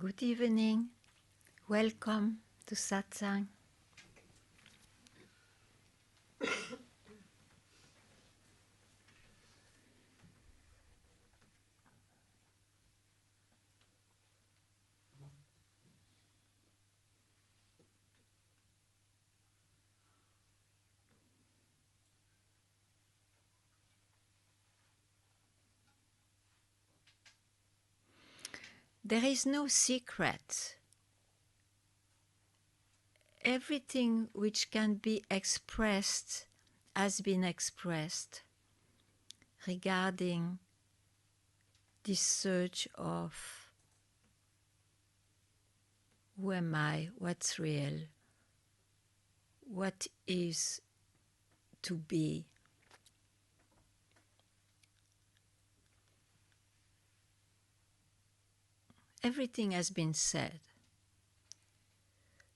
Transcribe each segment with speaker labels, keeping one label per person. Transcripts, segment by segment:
Speaker 1: Good evening. Welcome to Satsang. There is no secret. Everything which can be expressed has been expressed regarding this search of who am I, what's real, what is to be. Everything has been said.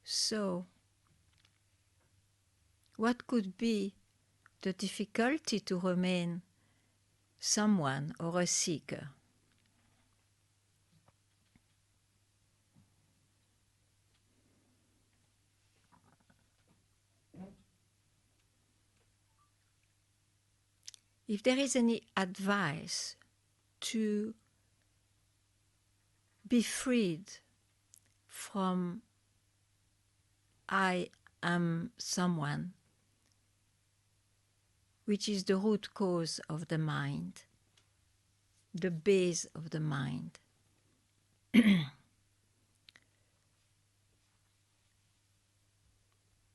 Speaker 1: So, what could be the difficulty to remain someone or a seeker? If there is any advice to be freed from I am someone, which is the root cause of the mind, the base of the mind.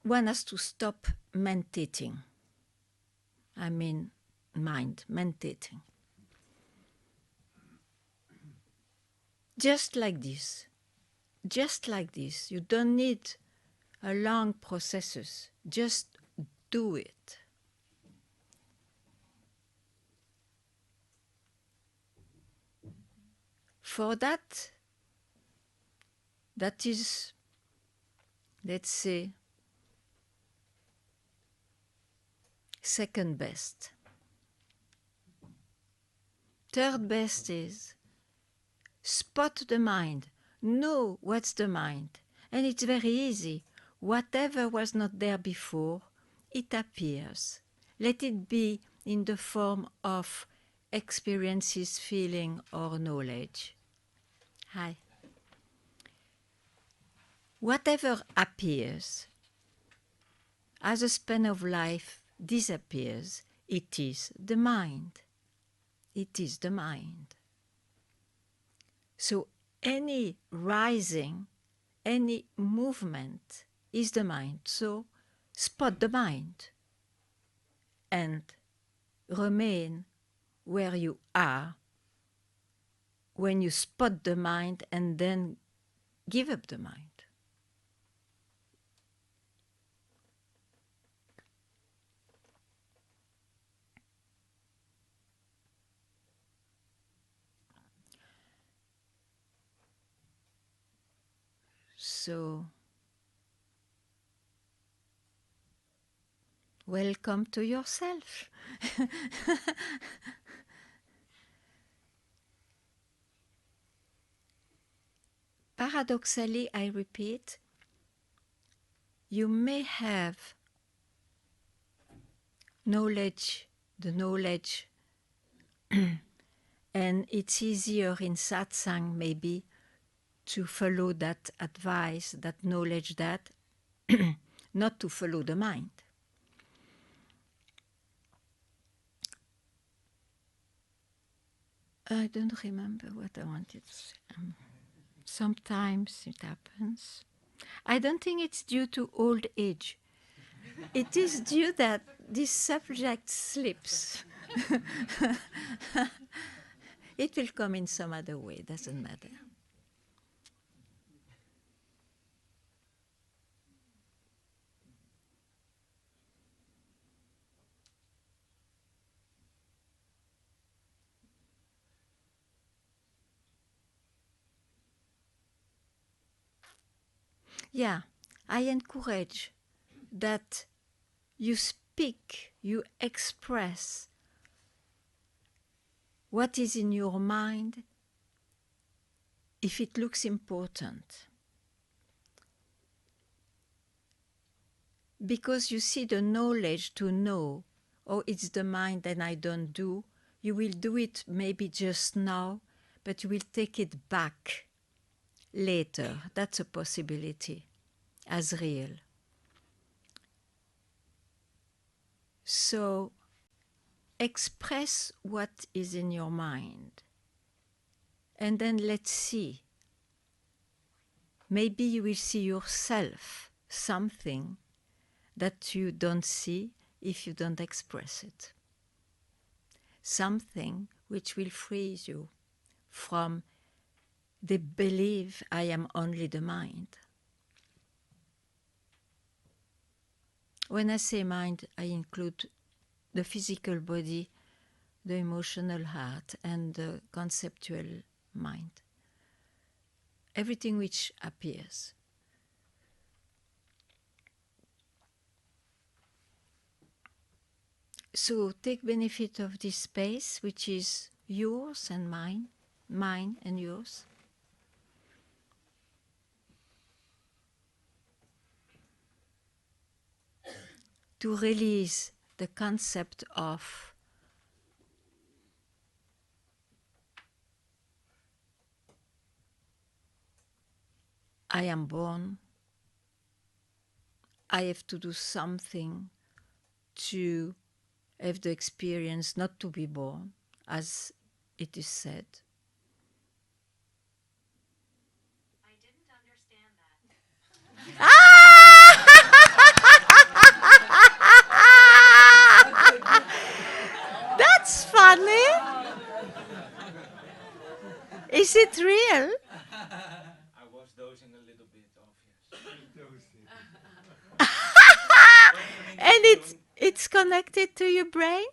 Speaker 1: One has to stop meditating. I mean, meditating. Just like this. Just like this. You don't need a long processes. Just do it. For that is, let's say, second best. Third best is spot the mind. Know what's the mind. And it's very easy. Whatever was not there before, it appears. Let it be in the form of experiences, feeling, or knowledge. Hi. Whatever appears, as a span of life disappears, it is the mind. It is the mind. So any rising, any movement is the mind. So spot the mind and remain where you are when you spot the mind and then give up the mind. So, welcome to yourself. Paradoxally, I repeat, you may have knowledge, the knowledge, and it's easier in satsang maybe to follow that advice, that knowledge, that not to follow the mind. I don't remember what I wanted to say. Sometimes it happens. I don't think it's due to old age. It is due that this subject slips. It will come in some other way, doesn't matter. Yeah, I encourage that you speak, you express what is in your mind if it looks important. Because you see the knowledge to know, oh, it's the mind and I don't do, you will do it maybe just now, but you will take it back later. That's a possibility as real. So express what is in your mind. And then let's see. Maybe you will see yourself something that you don't see if you don't express it. Something which will free you from the belief I am only the mind. When I say mind, I include the physical body, the emotional heart, and the conceptual mind. Everything which appears. So take benefit of this space, which is yours and mine, mine and yours. To release the concept of I am born, I have to do something to have the experience not to be born, as it is said.
Speaker 2: I didn't understand that.
Speaker 1: That's funny. Is it real?
Speaker 3: I was dozing a little bit off, yes.
Speaker 1: And it's connected to your brain?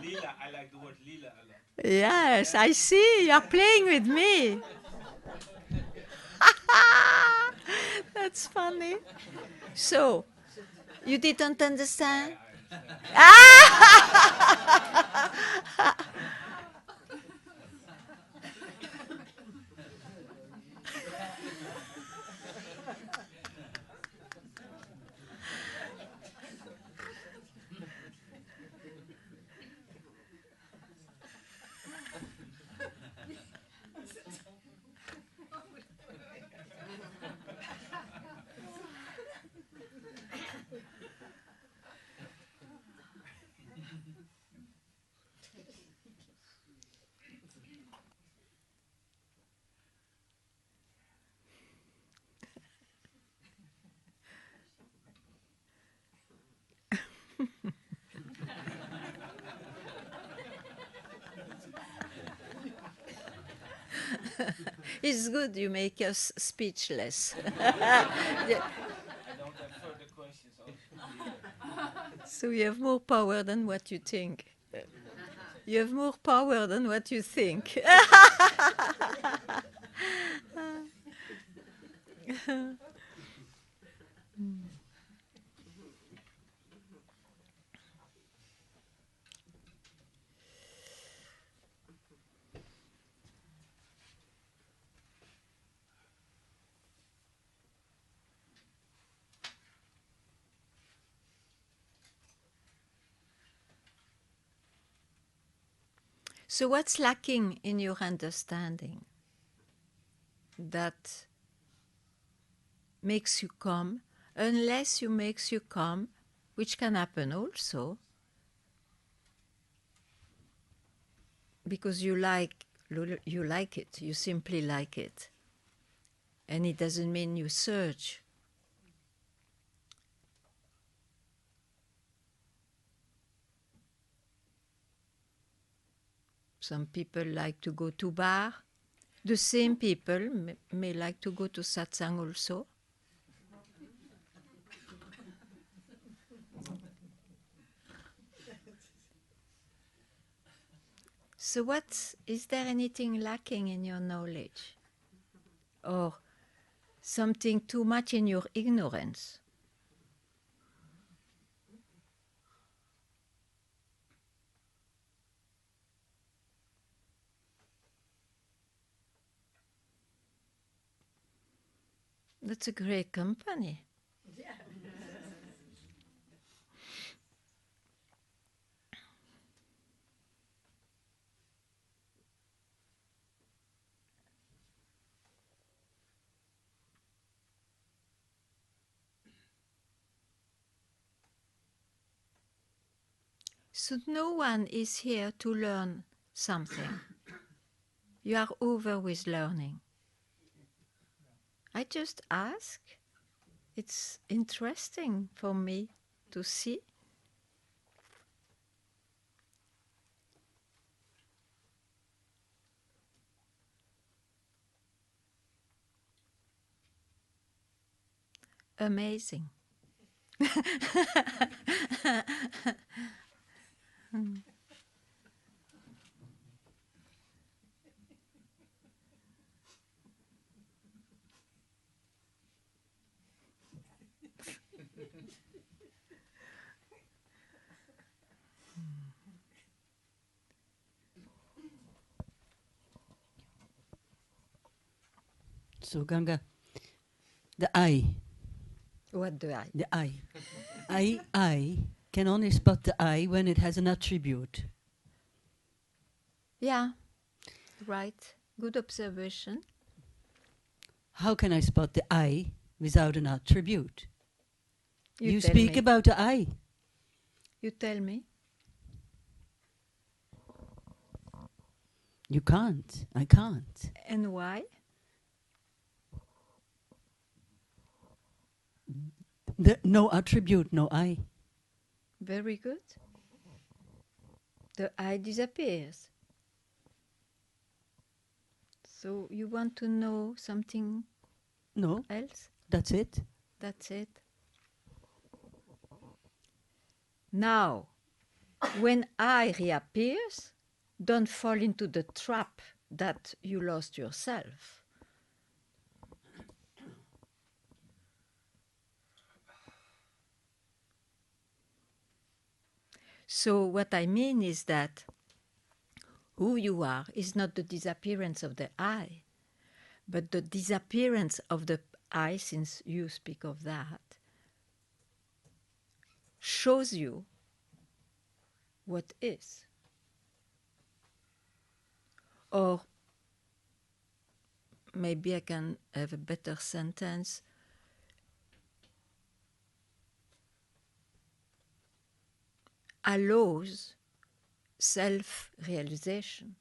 Speaker 3: Lila, I like the word lila a lot.
Speaker 1: Yes, I see. You're playing with me. That's funny. So, you didn't understand? It's good you make us speechless.
Speaker 3: I don't have further questions also.
Speaker 1: So you have more power than what you think. You have more power than what you think. So what's lacking in your understanding that makes you come, unless you makes you come, which can happen also, because you like it, you simply like it, and it doesn't mean you search. Some people like to go to bar. The same people may like to go to Satsang also. So is there anything lacking in your knowledge? Or something too much in your ignorance? That's a great company. So no one is here to learn something. You are over with learning. I just ask. It's interesting for me to see. Amazing.
Speaker 4: So Ganga, the I,
Speaker 1: What do I?
Speaker 4: the I can only spot the I when it has an attribute.
Speaker 1: Yeah, right. Good observation.
Speaker 4: How can I spot the I without an attribute? You
Speaker 1: tell
Speaker 4: speak
Speaker 1: me.
Speaker 4: about the I.
Speaker 1: You tell me.
Speaker 4: You can't. I can't.
Speaker 1: And why?
Speaker 4: No attribute, no I.
Speaker 1: Very good. The I disappears. So you want to know something
Speaker 4: No,
Speaker 1: else?
Speaker 4: that's it.
Speaker 1: That's it. Now, when I reappears, don't fall into the trap that you lost yourself. So what I mean is that who you are is not the disappearance of the I, but the disappearance of the I, since you speak of that, shows you what is. Or maybe I can have a better sentence. Allows self-realization.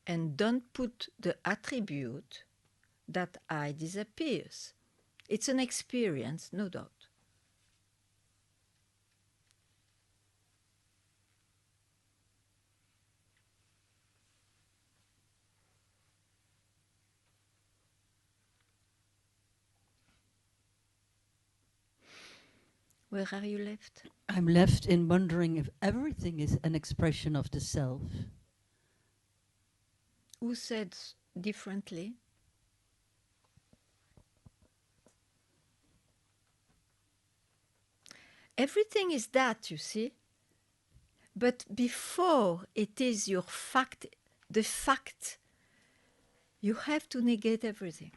Speaker 1: And don't put the attribute that I disappears. It's an experience, no doubt. Where are you left?
Speaker 4: I'm left in wondering if everything is an expression of the self.
Speaker 1: Who said differently? Everything is that, you see. But before it is your fact, the fact, you have to negate everything.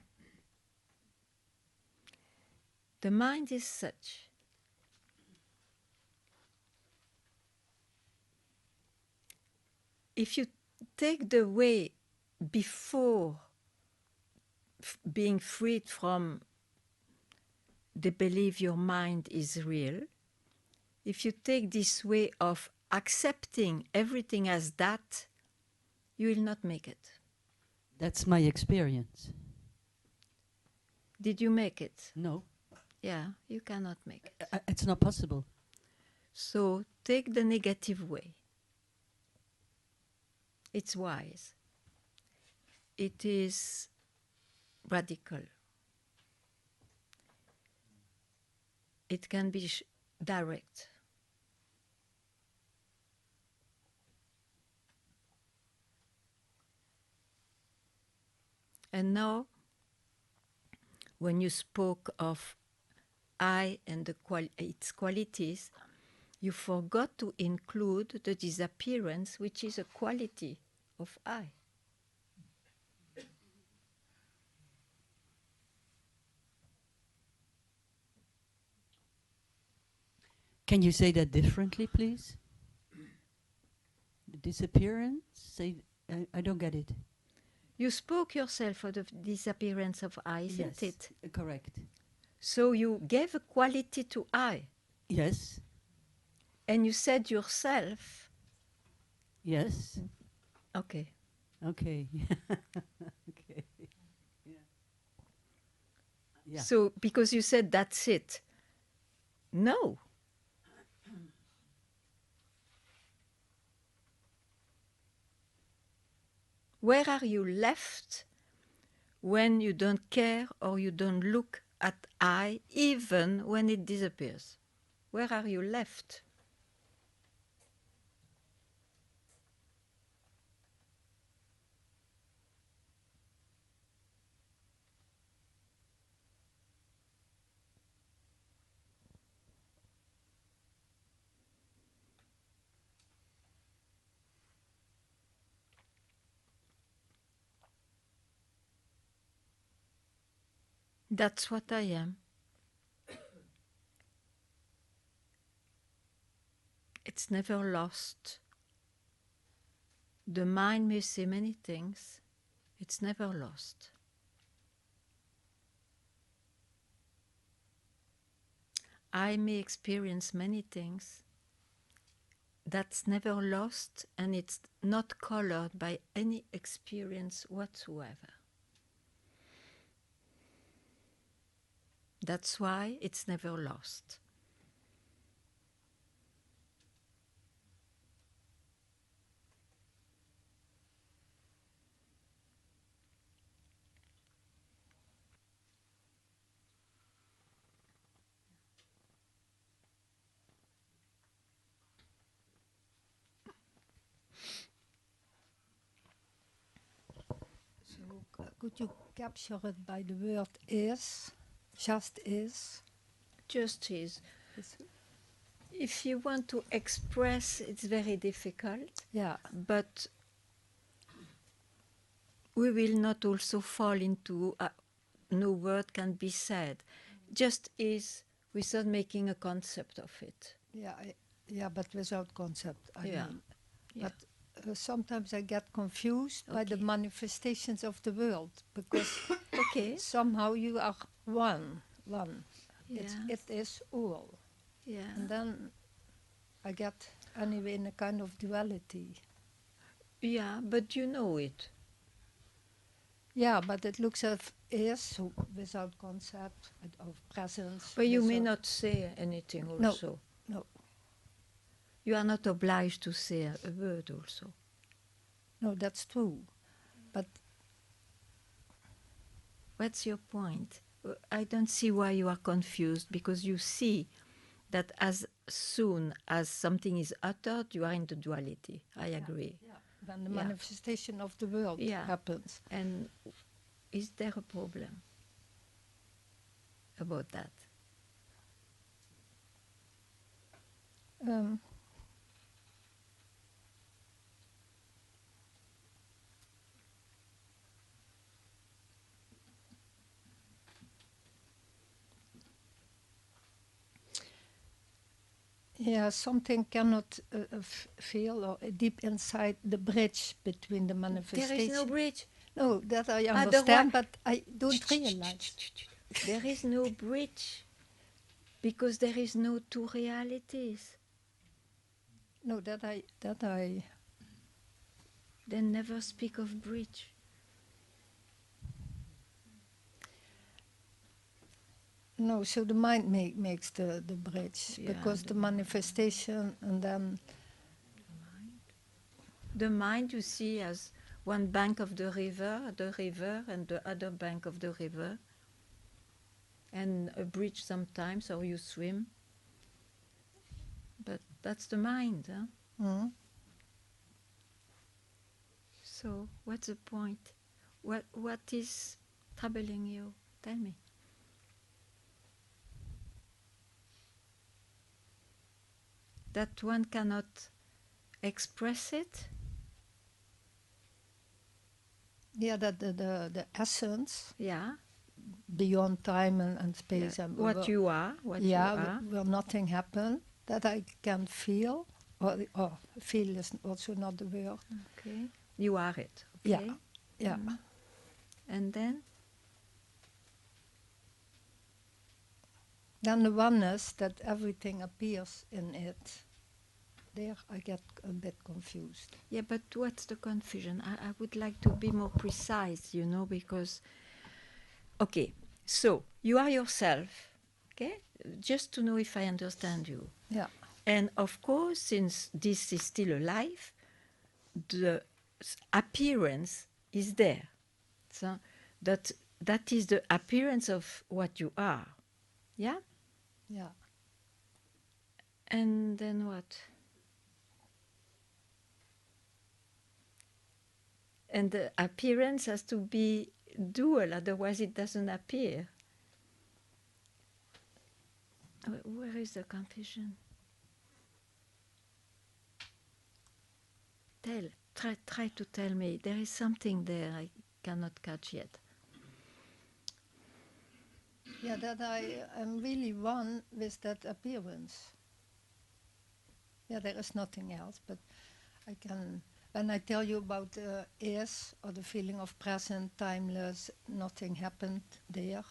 Speaker 1: The mind is such. If you take the way before being freed from the belief your mind is real, if you take this way of accepting everything as that, you will not make it.
Speaker 4: That's my experience.
Speaker 1: Did you make it?
Speaker 4: No,
Speaker 1: Yeah, you cannot make it.
Speaker 4: it's not possible.
Speaker 1: So take the negative way. It's wise. It is radical. It can be direct. And now, when you spoke of I and its qualities, you forgot to include the disappearance, which is a quality of I.
Speaker 4: Can you say that differently, please? The disappearance? I don't get it.
Speaker 1: You spoke yourself of the disappearance of I, isn't
Speaker 4: Yes,
Speaker 1: it?
Speaker 4: correct.
Speaker 1: So you gave a quality to I,
Speaker 4: Yes,
Speaker 1: and you said yourself,
Speaker 4: yes.
Speaker 1: okay.
Speaker 4: Okay. Okay. Yeah.
Speaker 1: So because you said that's it. No. Where are you left when you don't care or you don't look at I, even when it disappears? Where are you left? That's what I am. It's never lost. The mind may say many things. It's never lost. I may experience many things. That's never lost, and it's not colored by any experience whatsoever. That's why it's never lost.
Speaker 5: So could you capture it by the word is, just is?
Speaker 1: Just is.
Speaker 5: Is-
Speaker 1: If you want to express, it's very difficult,
Speaker 5: Yeah,
Speaker 1: but we will not also fall into no word can be said. Just is without making a concept of it.
Speaker 5: yeah, yeah, but without concept, I
Speaker 1: Yeah,
Speaker 5: mean.
Speaker 1: yeah.
Speaker 5: But sometimes I get confused by the
Speaker 1: Okay.
Speaker 5: manifestations of the world because
Speaker 1: Okay.
Speaker 5: somehow you are one.
Speaker 1: Yeah.
Speaker 5: It is all.
Speaker 1: Yeah.
Speaker 5: And then I get anyway in a kind of duality.
Speaker 1: Yeah, but you know it.
Speaker 5: Yeah, but it looks as is so without concept of presence.
Speaker 1: But you may
Speaker 5: without-
Speaker 1: not say anything
Speaker 5: No.
Speaker 1: also.
Speaker 5: No,
Speaker 1: You are not obliged to say a word also.
Speaker 5: no, that's true. But
Speaker 1: What's your point? I don't see why you are confused, because you see that as soon as something is uttered, you are in the duality. I agree.
Speaker 5: when the
Speaker 1: Yeah.
Speaker 5: manifestation of the world
Speaker 1: Yeah.
Speaker 5: happens.
Speaker 1: And is there a problem about that?
Speaker 5: Um, yeah, something cannot feel or deep inside the bridge between the
Speaker 1: There
Speaker 5: manifestation.
Speaker 1: is no bridge.
Speaker 5: No, that I
Speaker 1: Otherwise-
Speaker 5: understand, but I don't realize.
Speaker 1: There is no bridge, because there is no two realities.
Speaker 5: No, that I.
Speaker 1: Then never speak of bridge.
Speaker 5: No, so the mind makes the bridge
Speaker 1: Yeah,
Speaker 5: because the manifestation and then
Speaker 1: The mind you see as one bank of the river, and the other bank of the river, and a bridge sometimes, or you swim. But that's the mind, huh?
Speaker 5: mm,
Speaker 1: So what's the point? What is troubling you? Tell me. That one cannot express it?
Speaker 5: yeah, that the essence
Speaker 1: Yeah.
Speaker 5: beyond time and space
Speaker 1: Yeah.
Speaker 5: and
Speaker 1: What you are,
Speaker 5: will nothing happen. that I can feel, or feel is also not the word.
Speaker 1: Okay. You are it.
Speaker 5: Yeah,
Speaker 1: Okay.
Speaker 5: yeah.
Speaker 1: And then?
Speaker 5: Then the oneness that everything appears in it. There I get a bit confused.
Speaker 1: Yeah, but what's the confusion? I would like to be more precise, because, okay, so you are yourself, okay? Just to know if I understand you.
Speaker 5: Yeah,
Speaker 1: And of course, since this is still alive, the appearance is there. So that is the appearance of what you are. Yeah?
Speaker 5: yeah.
Speaker 1: And then what? And the appearance has to be dual, otherwise it doesn't appear. Where is the confusion? Try to tell me. There is something there I cannot catch yet.
Speaker 5: Yeah, that I am really one with that appearance. Yeah, there is nothing else, but I can, when I tell you about is, or the feeling of present, timeless, nothing happened there.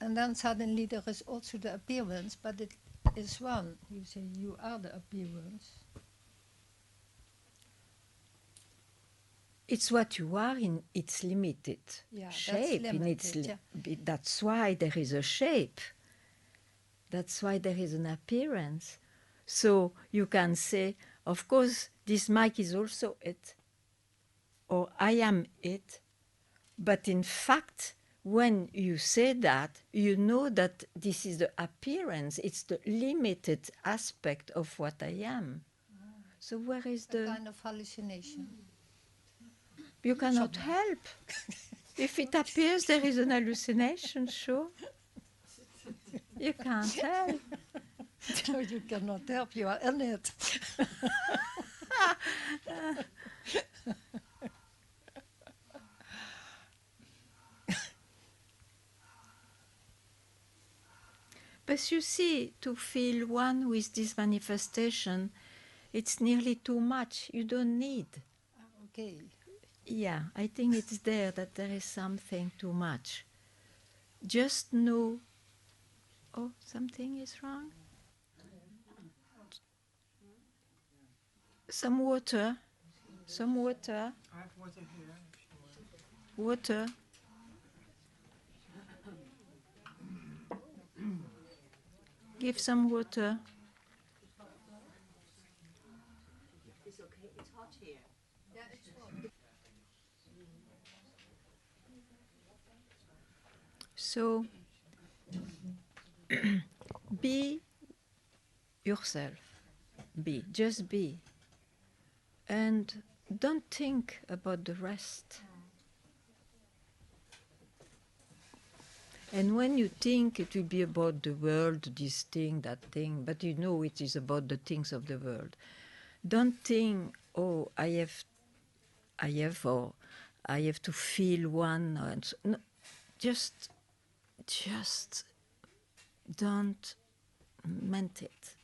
Speaker 5: And then suddenly there is also the appearance, but it is one. You say you are the appearance.
Speaker 1: It's what you are in its limited
Speaker 5: Yeah, that's
Speaker 1: shape.
Speaker 5: limited,
Speaker 1: That's why there is a shape. That's why there is an appearance. So you can say, of course, this mic is also it, or I am it. But in fact, when you say that, you know that this is the appearance, it's the limited aspect of what I am. So where is
Speaker 5: A
Speaker 1: the...
Speaker 5: kind of hallucination.
Speaker 1: You cannot help. If it appears there is an hallucination, sure. You can't help.
Speaker 5: So you cannot help, you are in it.
Speaker 1: But you see, to feel one with this manifestation, it's nearly too much. You don't need.
Speaker 5: Okay.
Speaker 1: Yeah, I think it's there that there is something too much. Just know, oh, something is wrong. Some water. Some water.
Speaker 3: I have water here if you want.
Speaker 1: Water. Give some water. So, be yourself. Just be. And don't think about the rest. And when you think, it will be about the world, this thing, that thing, but you know it is about the things of the world. Don't think, oh, I have to feel one. And so, no, just don't meant it,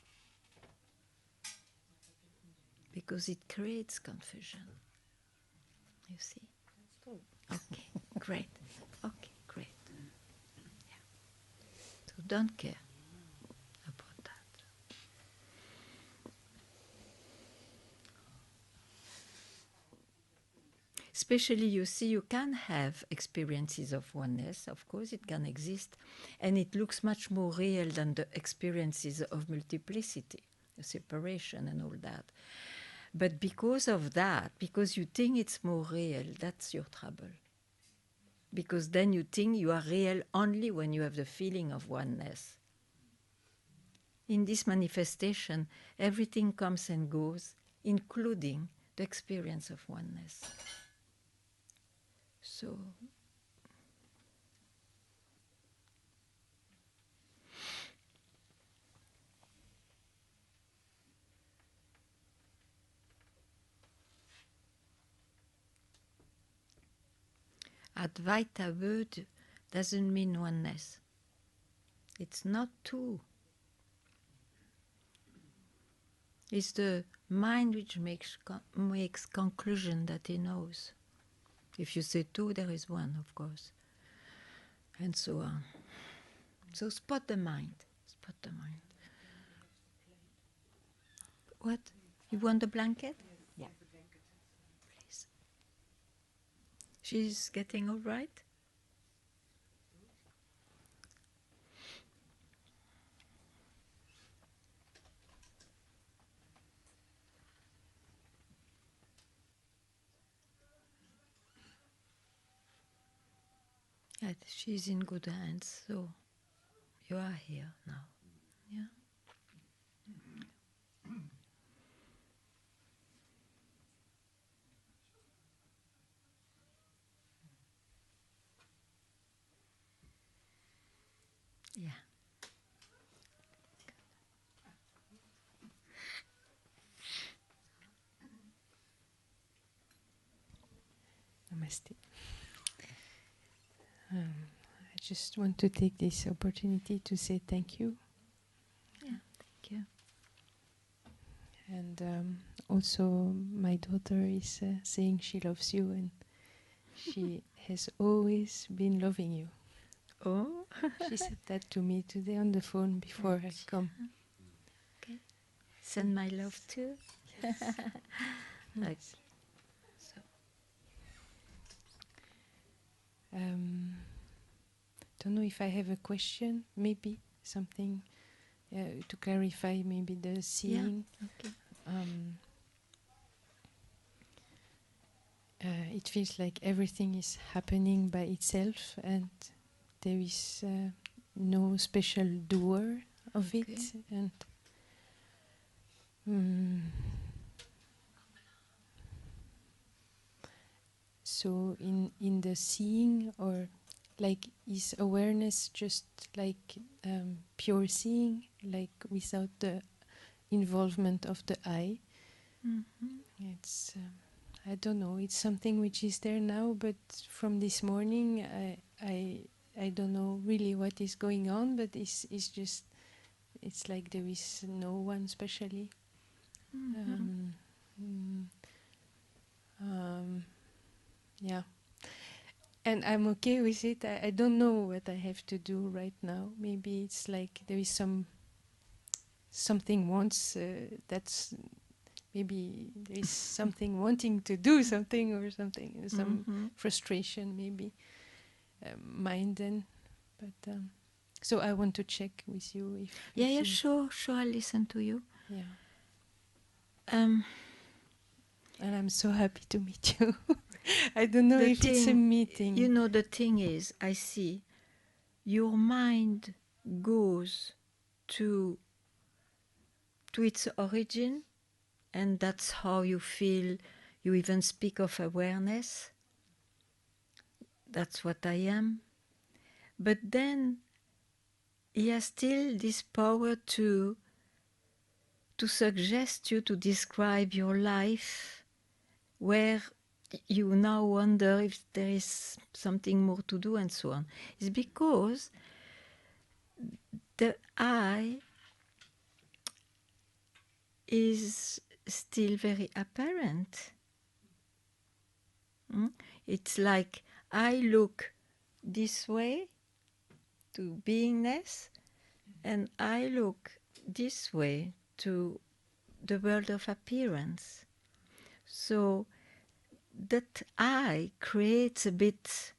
Speaker 1: because it creates confusion. You see? Okay, great. Okay, great. Yeah. So don't care about that. Especially, you see, you can have experiences of oneness, of course, it can exist, and it looks much more real than the experiences of multiplicity, the separation and all that. But because of that, because you think it's more real, that's your trouble. Because then you think you are real only when you have the feeling of oneness. In this manifestation, everything comes and goes, including the experience of oneness. So, Advaita word doesn't mean oneness. It's not two. It's the mind which makes conclusion that he knows. If you say two, there is one, of course, and so on. So spot the mind. Spot the mind. What? You want the blanket? Yeah. Please. She's getting all right? Yeah, she's in good hands, so you are here now. Yeah. Yeah.
Speaker 6: Namaste. I just want to take this opportunity to say thank you.
Speaker 1: Yeah, thank you.
Speaker 6: And also, my daughter is saying she loves you, and she has always been loving you.
Speaker 1: Oh,
Speaker 6: She said that to me today on the phone before I come.
Speaker 1: okay. Send my love too. Okay. So,
Speaker 6: Don't know if I have a question, maybe something to clarify, maybe the seeing.
Speaker 1: okay.
Speaker 6: It feels like everything is happening by itself, and there is no special doer of
Speaker 1: Okay.
Speaker 6: it. And mm, so, in the seeing, or like, is awareness just like pure seeing, like without the involvement of the I?
Speaker 1: Mm-hmm.
Speaker 6: It's I don't know. It's something which is there now, but from this morning, I don't know really what is going on. But it's just, it's like there is no one specially.
Speaker 1: Mm-hmm.
Speaker 6: Mm, yeah, and I'm okay with it. I don't know what I have to do right now. Maybe it's like there is something wants that's maybe there is something wanting to do something or something, some
Speaker 1: Mm-hmm.
Speaker 6: frustration maybe, mind then. But so I want to check with you if
Speaker 1: Yeah,
Speaker 6: if
Speaker 1: yeah,
Speaker 6: you,
Speaker 1: sure, I'll listen to you.
Speaker 6: yeah.
Speaker 1: Um,
Speaker 6: And I'm so happy to meet you. I don't know
Speaker 1: the
Speaker 6: if it's a
Speaker 1: thing,
Speaker 6: meeting.
Speaker 1: you know, the thing is, I see your mind goes to its origin, and that's how you feel. You even speak of awareness. That's what I am. But then he has still this power to suggest you to describe your life, where you now wonder if there is something more to do and so on. It's because the I is still very apparent. It's like I look this way to beingness, and I look this way to the world of appearance. So that I creates a bit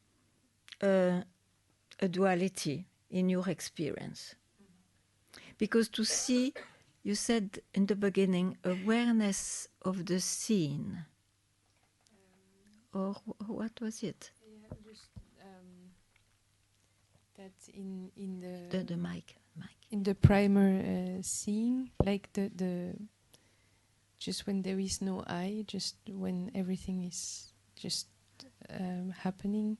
Speaker 1: a duality in your experience. Because to see, you said in the beginning, awareness of the scene. Or what was it?
Speaker 6: Yeah, just that in
Speaker 1: The mic.
Speaker 6: in the primer seeing, like the just when there is no I, just when everything is just happening.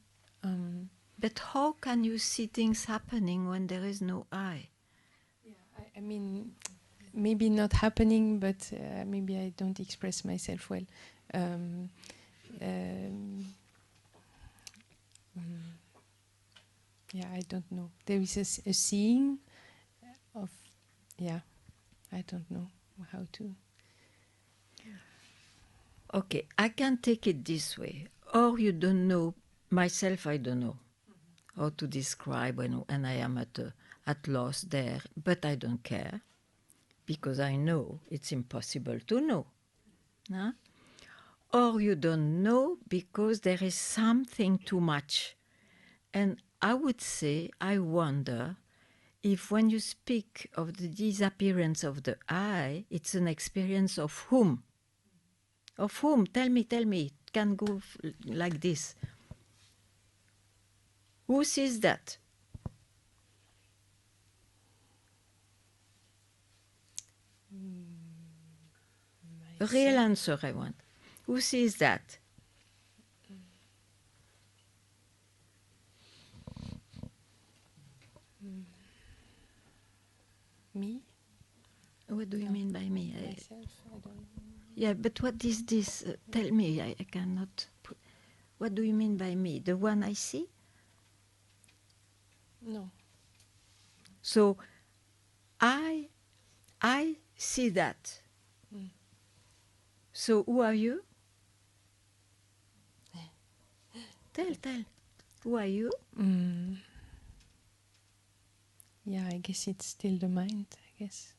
Speaker 1: But how can you see things happening when there is no I?
Speaker 6: Yeah, I mean, maybe not happening, but maybe I don't express myself well. Um, um, yeah, I don't know. There is a seeing of, yeah, I don't know how to.
Speaker 1: Okay, I can take it this way. Or you don't know, myself I don't know how to describe when I am at loss there, but I don't care because I know it's impossible to know. Huh? Or you don't know because there is something too much. And I would say, I wonder if when you speak of the disappearance of the I, it's an experience of whom? Of whom? Tell me. It can go like this. Who sees that? A real answer I want. Who sees that?
Speaker 6: Me?
Speaker 1: What do you mean by me?
Speaker 6: Myself? I don't know.
Speaker 1: Yeah, but what is this? Tell me, I cannot. What do you mean by me? The one I see?
Speaker 6: No.
Speaker 1: So I see that.
Speaker 6: Mm.
Speaker 1: So who are you? Tell. Who are you?
Speaker 6: Mm. Yeah, I guess it's still the mind, I guess.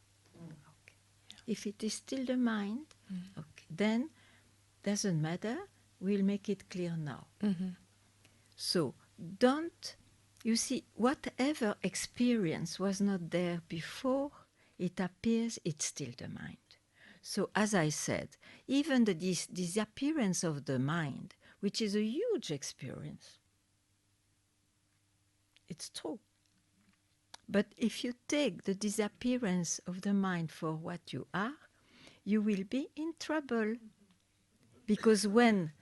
Speaker 1: If it is still the mind,
Speaker 6: Mm.
Speaker 1: okay, then doesn't matter. We'll make it clear now.
Speaker 6: Mm-hmm.
Speaker 1: So don't, you see, whatever experience was not there before, it appears, it's still the mind. So as I said, even the disappearance of the mind, which is a huge experience, it's true. But if you take the disappearance of the mind for what you are, you will be in trouble. Because when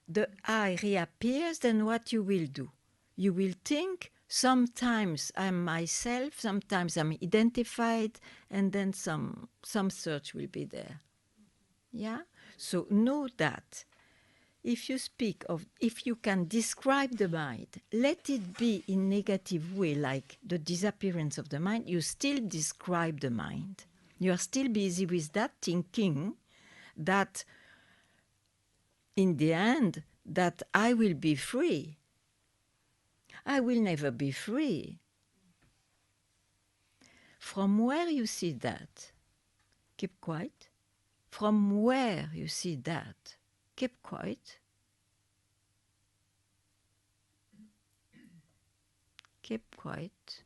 Speaker 1: the I reappears, then what you will do? You will think, sometimes I'm myself, sometimes I'm identified, and then some search will be there. Yeah? So know that if you speak of, if you can describe the mind, let it be in negative way, like the disappearance of the mind, you still describe the mind. You are still busy with that thinking that in the end, that I will be free. I will never be free. From where you see that, keep quiet. From where you see that, keep quiet. Keep quiet.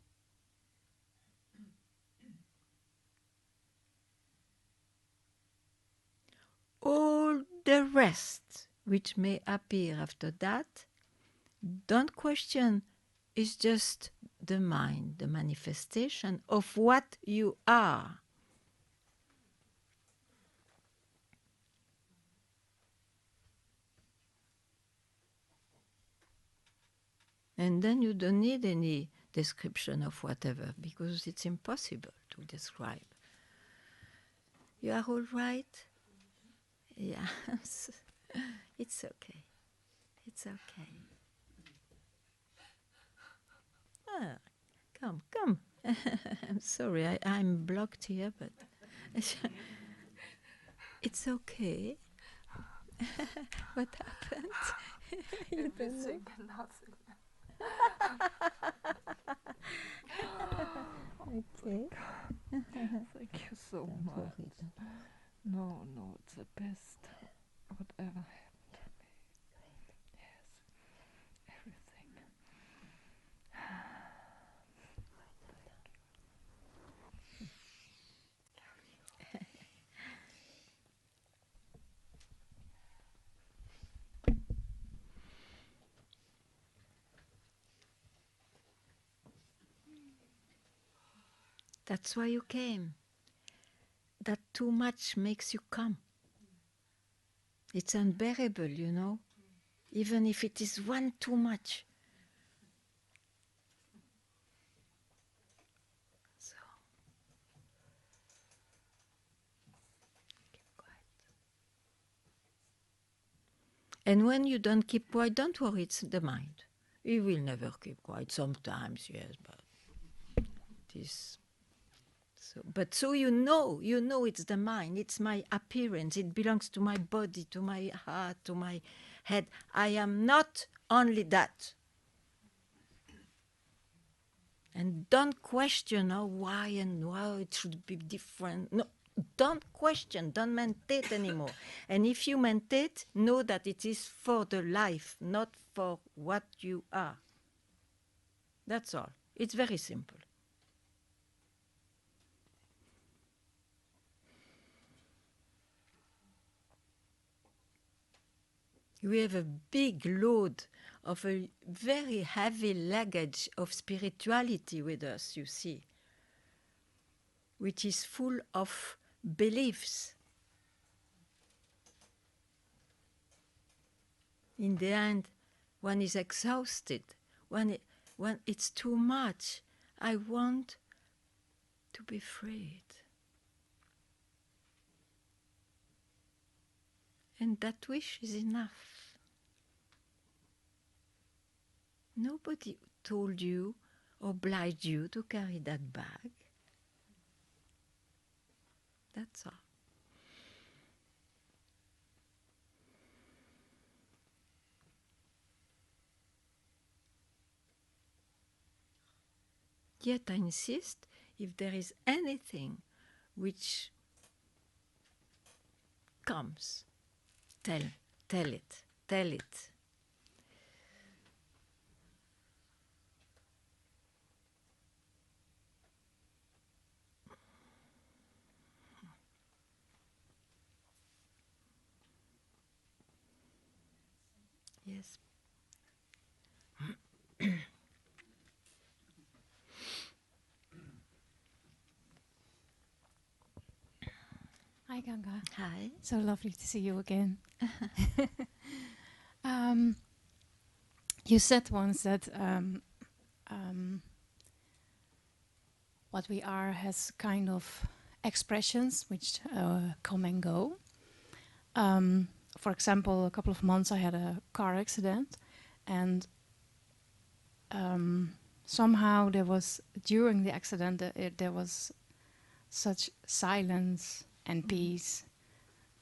Speaker 1: All the rest which may appear after that, don't question, it's just the mind, the manifestation of what you are. And then you don't need any description of whatever, because it's impossible to describe. You are all right? Yeah, it's okay. It's okay. Ah, come. I'm sorry, I'm blocked here, but it's okay. What happened? You don't know. Okay.
Speaker 7: Thank you so much.
Speaker 1: Worry.
Speaker 7: No, it's the best. Whatever happened to me. Yes. Everything.
Speaker 1: That's why you came. That too much makes you come. It's unbearable, you know, even if it is one too much. So, keep quiet. And when you don't keep quiet, don't worry, it's the mind. You will never keep quiet. Sometimes, yes, but this. So. So you know it's the mind, it's my appearance, it belongs to my body, to my heart, to my head. I am not only that. And don't question why and how it should be different. No, don't question, don't meditate anymore. And if you meditate, know that it is for the life, not for what you are. That's all. It's very simple. We have a big load of a very heavy luggage of spirituality with us, you see, which is full of beliefs. In the end, one is exhausted. When it's too much, I want to be freed. And that wish is enough. Nobody told you, obliged you to carry that bag. That's all. Yet I insist, if there is anything which comes, tell it. Yes.
Speaker 8: Hi, Ganga.
Speaker 1: Hi.
Speaker 8: So lovely to see you again. You said once that what we are has kind of expressions which come and go. For example, a couple of months I had a car accident, and somehow there was, during the accident, there was such silence and peace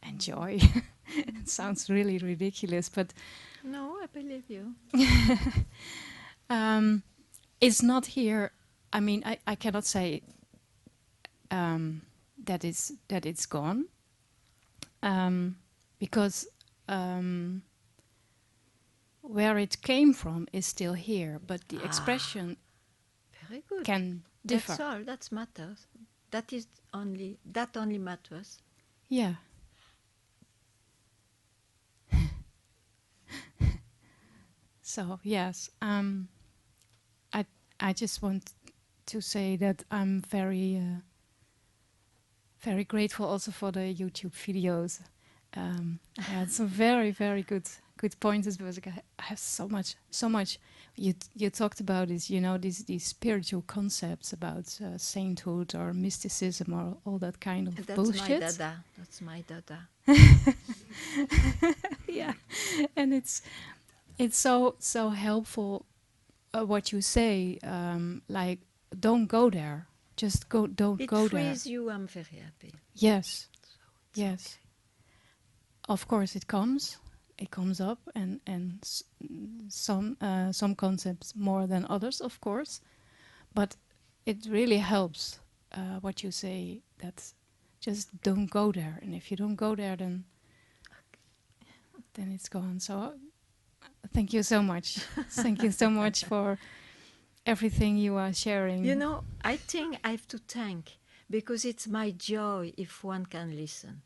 Speaker 8: and joy. It sounds really ridiculous, but
Speaker 1: No, I believe you.
Speaker 8: it's not here. I mean, I cannot say that it's gone, because where it came from is still here, but the expression
Speaker 1: Very good.
Speaker 8: can differ.
Speaker 1: That's all. That matters. That only matters.
Speaker 8: Yeah. So yes, I just want to say that I'm very very grateful also for the YouTube videos. I had some very good pointers, because I have so much. You talked about this, these spiritual concepts about sainthood or mysticism or all that kind of
Speaker 1: That's
Speaker 8: bullshit.
Speaker 1: That's my dada.
Speaker 8: Yeah, and it's so helpful what you say. Like, don't go there. Just don't go there.
Speaker 1: It frees you. I'm very happy.
Speaker 8: Yes,
Speaker 1: So
Speaker 8: yes.
Speaker 1: okay.
Speaker 8: Of course, it comes up, and some concepts more than others, of course, but it really helps what you say, that just don't go there, and if you don't go there, then it's gone. So thank you so much. Thank you so much for everything you are sharing.
Speaker 1: I think I have to thank, because it's my joy if one can listen.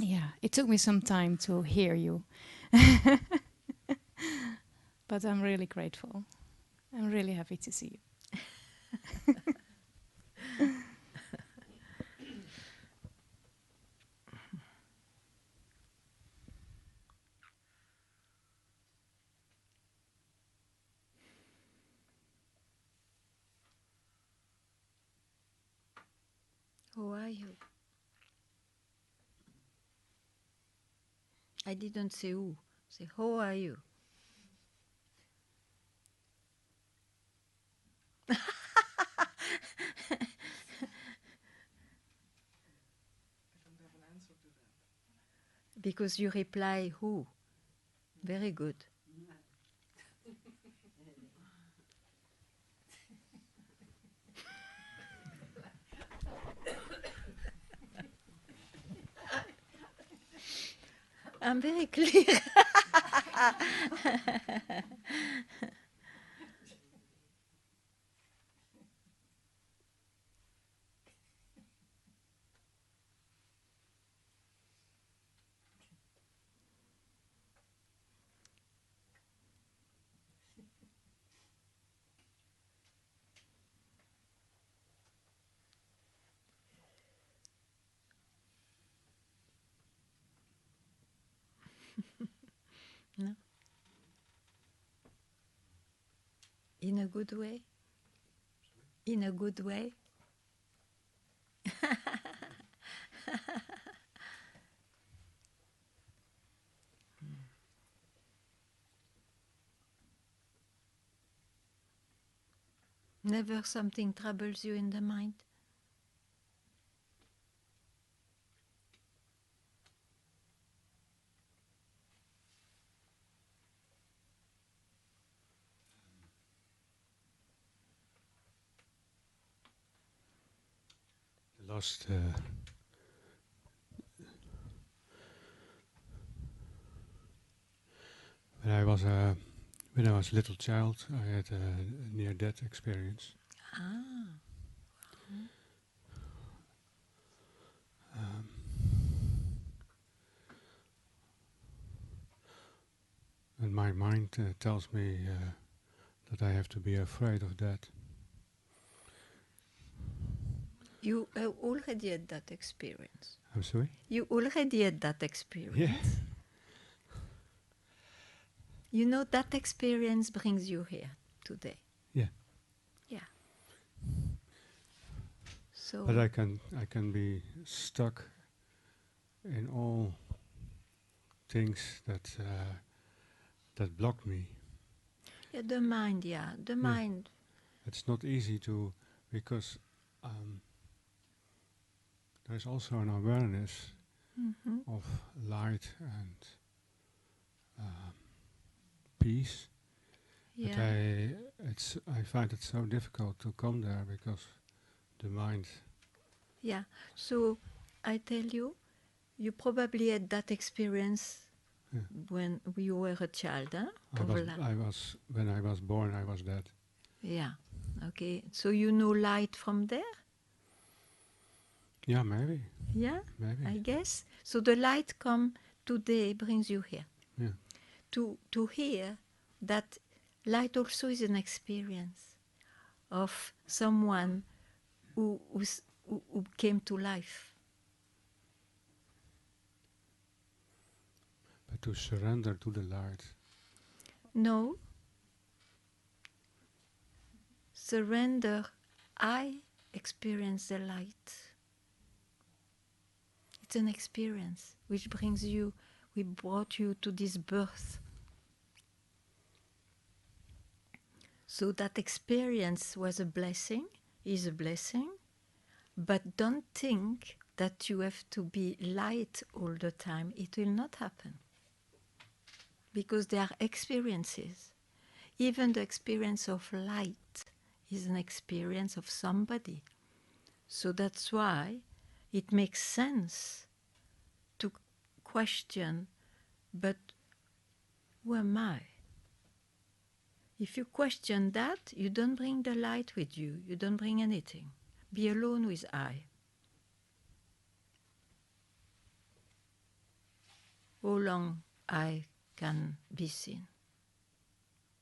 Speaker 8: Yeah, it took me some time to hear you. But I'm really grateful. I'm really happy to see you.
Speaker 1: How are you? I didn't say who. Say, how are you? because you reply who. Very good. I'm very clear. No? In a good way? In a good way? Never something troubles you in the mind?
Speaker 9: Last when I was a little child, I had a near-death experience.
Speaker 1: Ah.
Speaker 9: Um, and my mind tells me that I have to be afraid of that.
Speaker 1: You already had that experience.
Speaker 9: I'm sorry?
Speaker 1: You already had that experience.
Speaker 9: Yeah.
Speaker 1: You know that experience brings you here today.
Speaker 9: Yeah.
Speaker 1: Yeah. So
Speaker 9: But I can be stuck in all things that block me.
Speaker 1: yeah, the mind, the
Speaker 9: Yeah.
Speaker 1: mind.
Speaker 9: It's not easy to, because there's also an awareness
Speaker 1: Mm-hmm.
Speaker 9: of light and peace. But
Speaker 1: Yeah.
Speaker 9: I find it so difficult to come there because the mind.
Speaker 1: Yeah. So I tell you, you probably had that experience
Speaker 9: Yeah.
Speaker 1: when you were a child, huh?
Speaker 9: When I was born, I was dead.
Speaker 1: Yeah. Okay. So you know light from there?
Speaker 9: Yeah, maybe.
Speaker 1: Yeah,
Speaker 9: Maybe.
Speaker 1: I guess. So the light come today brings you here.
Speaker 9: Yeah.
Speaker 1: To hear that light also is an experience of someone who came to life.
Speaker 9: But to surrender to the light.
Speaker 1: No. Surrender. I experience the light. It's an experience which brings you, we brought you to this birth. So that experience was a blessing, is a blessing, but don't think that you have to be light all the time. It will not happen. Because they are experiences. Even the experience of light is an experience of somebody. So that's why it makes sense to question, but who am I? If you question that, you don't bring the light with you. You don't bring anything. Be alone with I. How long I can be seen?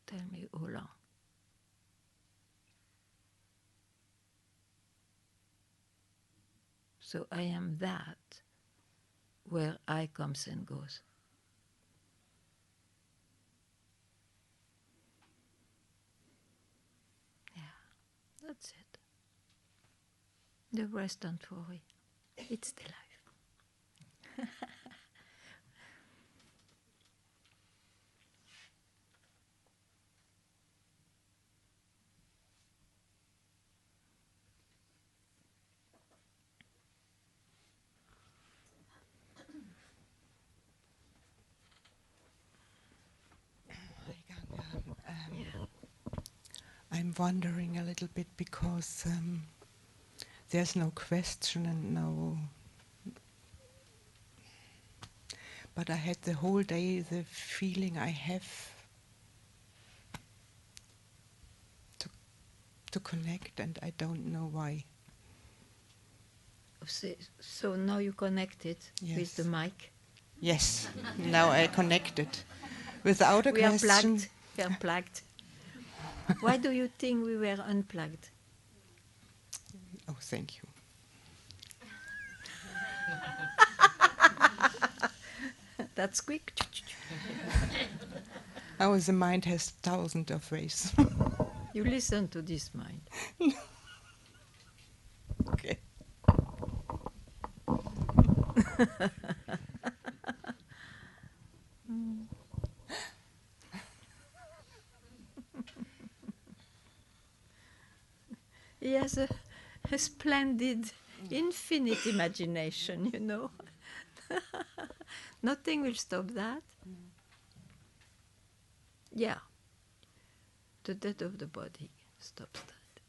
Speaker 1: Tell me how long. So I am that where I comes and goes. Yeah, that's it. The rest don't worry. It's the life.
Speaker 10: I'm wondering a little bit because there's no question and no. But I had the whole day the feeling I have to connect, and I don't know why.
Speaker 1: So now you connected
Speaker 10: Yes.
Speaker 1: with the mic.
Speaker 10: Yes, now I connected. Without a
Speaker 1: We are
Speaker 10: question.
Speaker 1: plugged. We are plugged. Why do you think we were unplugged?
Speaker 10: Oh, thank you.
Speaker 1: That's quick.
Speaker 10: Oh, the mind has thousands of ways.
Speaker 1: You listen to this mind.
Speaker 10: Okay.
Speaker 1: He has a splendid, infinite imagination, you know. Nothing will stop that. Yeah. The death of the body stops that.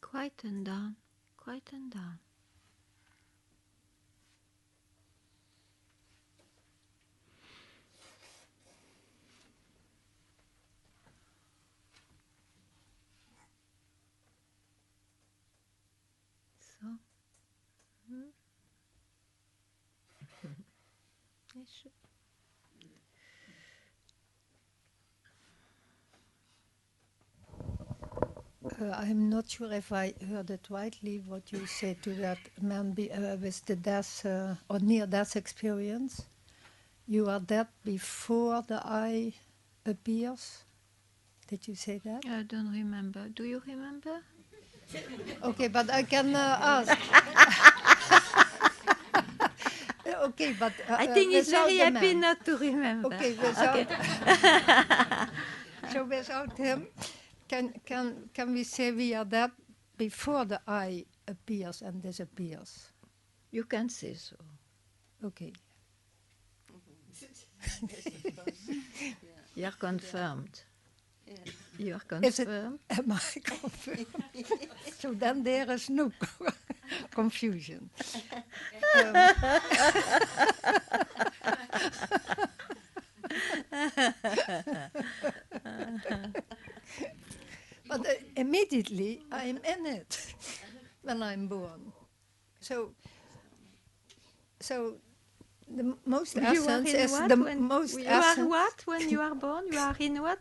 Speaker 1: Quieten down, quieten down. So. Yes.
Speaker 5: I'm not sure if I heard it rightly what you said to that man with the death or near-death experience. You are dead before the I appears. Did you say that?
Speaker 1: I don't remember. Do you remember?
Speaker 5: Okay, but I can ask. Okay, but
Speaker 1: I think he's
Speaker 5: without
Speaker 1: very
Speaker 5: the
Speaker 1: happy
Speaker 5: man.
Speaker 1: not to remember.
Speaker 5: Okay, without. So without him, can we say we are dead before the I appears and disappears?
Speaker 1: You can say so.
Speaker 5: Okay.
Speaker 1: You are confirmed. You are
Speaker 5: Is it-
Speaker 1: confirmed.
Speaker 5: Am I confirmed? So then there is no confusion. But immediately I'm in it when I'm born. So the most
Speaker 1: You are
Speaker 5: essence
Speaker 1: in
Speaker 5: is
Speaker 1: what?
Speaker 5: the
Speaker 1: When
Speaker 5: most
Speaker 1: you
Speaker 5: essence.
Speaker 1: are what when you are born? You are in what?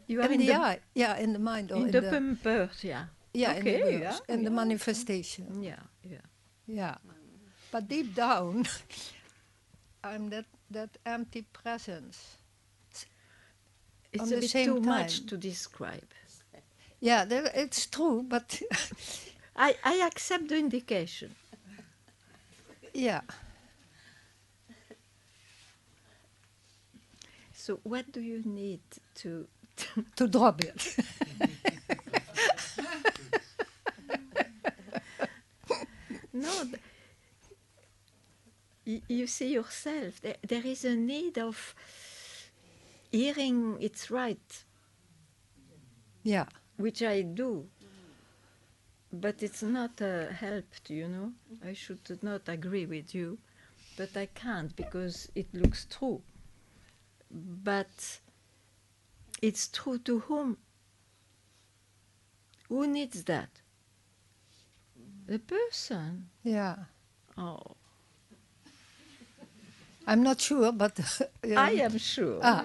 Speaker 1: You are
Speaker 5: In the eye, yeah, in the mind or
Speaker 1: in the birth, yeah.
Speaker 5: yeah,
Speaker 1: Okay,
Speaker 5: in the birth,
Speaker 1: yeah,
Speaker 5: in the
Speaker 1: yeah.
Speaker 5: manifestation.
Speaker 1: Yeah, yeah.
Speaker 5: Yeah, but deep down, I'm that empty presence.
Speaker 1: It's
Speaker 5: On
Speaker 1: a
Speaker 5: the
Speaker 1: bit
Speaker 5: same
Speaker 1: too much
Speaker 5: time.
Speaker 1: to describe.
Speaker 5: Yeah, it's true, but
Speaker 1: I accept the indication.
Speaker 5: yeah.
Speaker 1: So what do you need to
Speaker 5: To drop it.
Speaker 1: No, you see yourself. There is a need of hearing it's right,
Speaker 5: Yeah,
Speaker 1: which I do. But it's not helped, you know. I should not agree with you, but I can't because it looks true. But it's true to whom? Who needs that? The person.
Speaker 5: yeah.
Speaker 1: Oh,
Speaker 5: I'm not sure, but
Speaker 1: I am sure.
Speaker 5: Ah.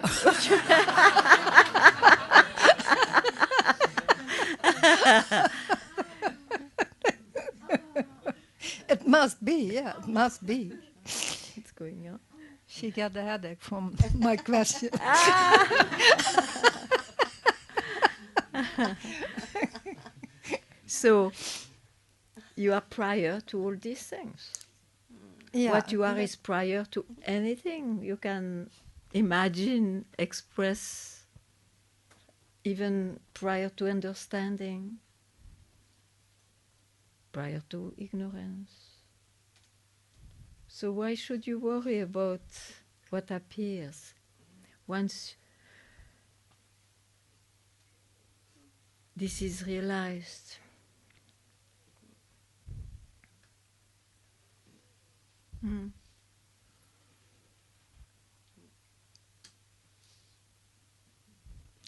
Speaker 5: It must be, yeah, it must be.
Speaker 1: What's going on?
Speaker 5: She got a headache from my question.
Speaker 1: So you are prior to all these things.
Speaker 5: Yeah,
Speaker 1: What you are
Speaker 5: that-
Speaker 1: is prior to anything you can imagine, express, even prior to understanding, prior to ignorance. So why should you worry about what appears once this is realized? Mm.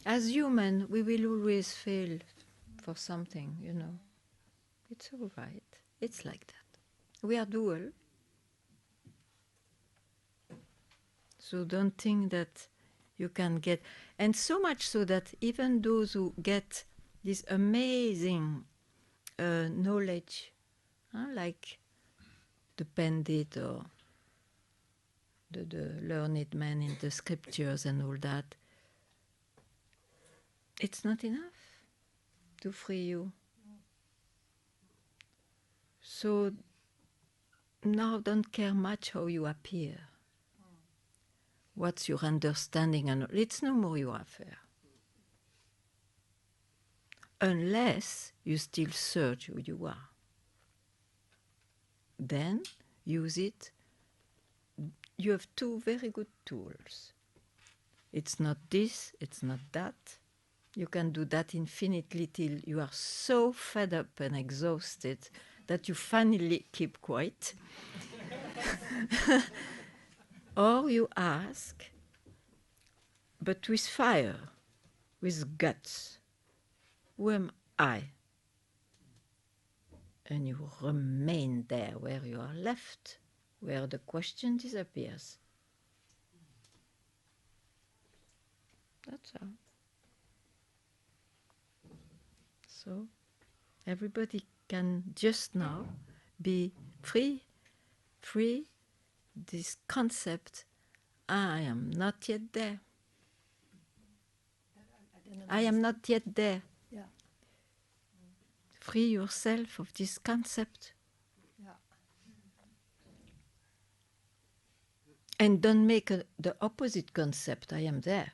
Speaker 1: As human, we will always fail for something, you know. It's all right. It's like that. We are dual. So don't think that you can get... And so much so that even those who get this amazing knowledge, like the Pandit or the learned man in the scriptures and all that, it's not enough to free you. So now don't care much how you appear. What's your understanding? And it's no more your affair. Unless you still search who you are. Then use it. You have two very good tools. It's not this, it's not that. You can do that infinitely till you are so fed up and exhausted that you finally keep quiet. Or you ask, but with fire, with guts, who am I? And you remain there where you are left, where the question disappears. That's all. So everybody can just now be free, this concept, I am not yet there. I am not yet there.
Speaker 5: Yeah.
Speaker 1: Free yourself of this concept.
Speaker 5: Yeah.
Speaker 1: And don't make the opposite concept, I am there.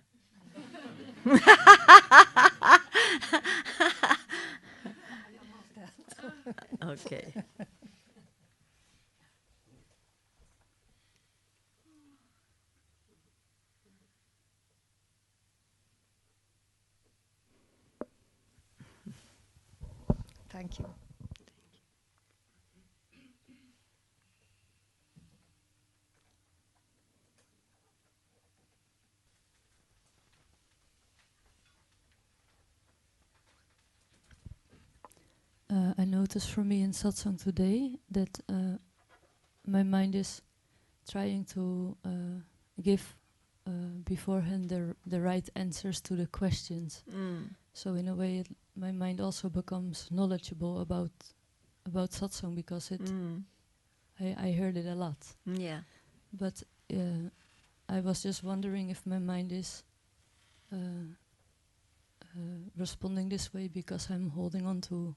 Speaker 1: Okay.
Speaker 5: Thank you.
Speaker 4: I noticed for me in Satsang today that my mind is trying to give beforehand the right answers to the questions. So in a way, my mind also becomes knowledgeable about Satsang because I heard it a lot.
Speaker 1: Yeah.
Speaker 4: But I was just wondering if my mind is responding this way because I'm holding on to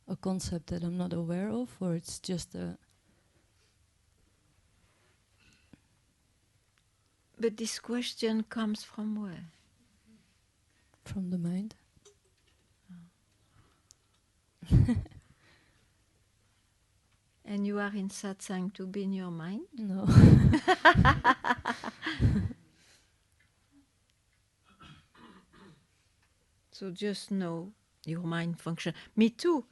Speaker 4: a concept that I'm not aware of, or it's just a...
Speaker 1: But this question comes from where?
Speaker 4: From the mind.
Speaker 1: And you are in satsang to be in your mind?
Speaker 4: No.
Speaker 1: So just know your mind function. Me too.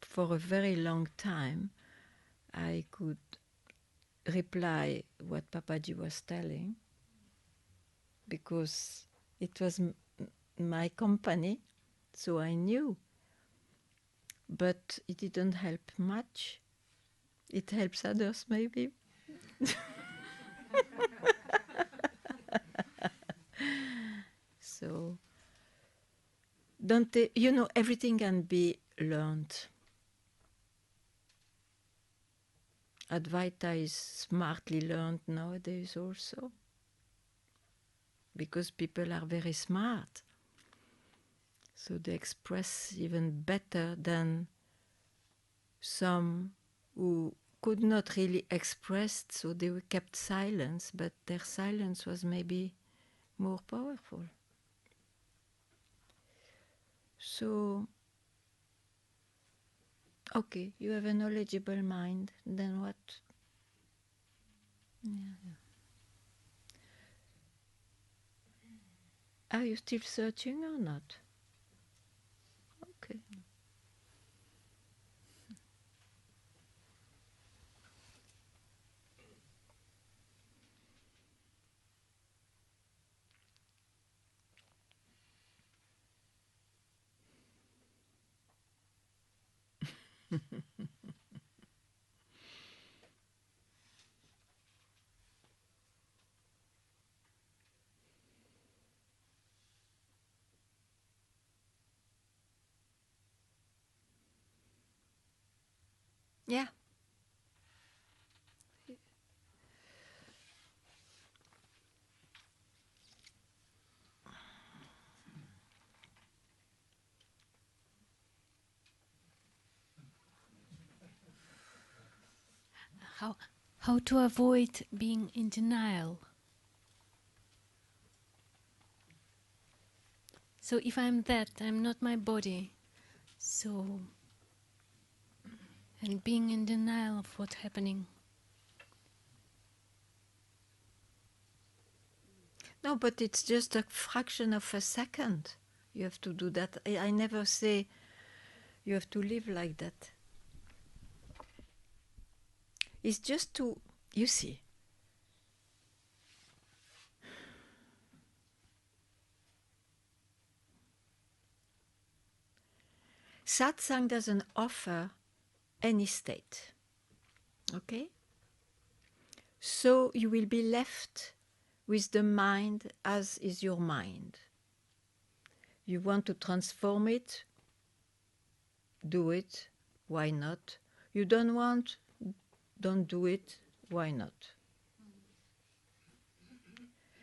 Speaker 1: For a very long time, I could reply what Papaji was telling because it was my company, so I knew. But it didn't help much. It helps others, maybe. So, everything can be learned. Advaita is smartly learned nowadays also, because people are very smart. So they express even better than some who could not really express, so they were kept silence, but their silence was maybe more powerful. So, okay, you have a knowledgeable mind, then what? Yeah. Are you still searching or not? Okay. Yeah.
Speaker 6: How to avoid being in denial? So if I'm that, I'm not my body. So, and being in denial of what's happening.
Speaker 1: No, but it's just a fraction of a second. You have to do that. I never say you have to live like that. It's just to, you see, Satsang doesn't offer any state. Okay? So you will be left with the mind as is your mind. You want to transform it, do it, why not? You don't want, don't do it, why not?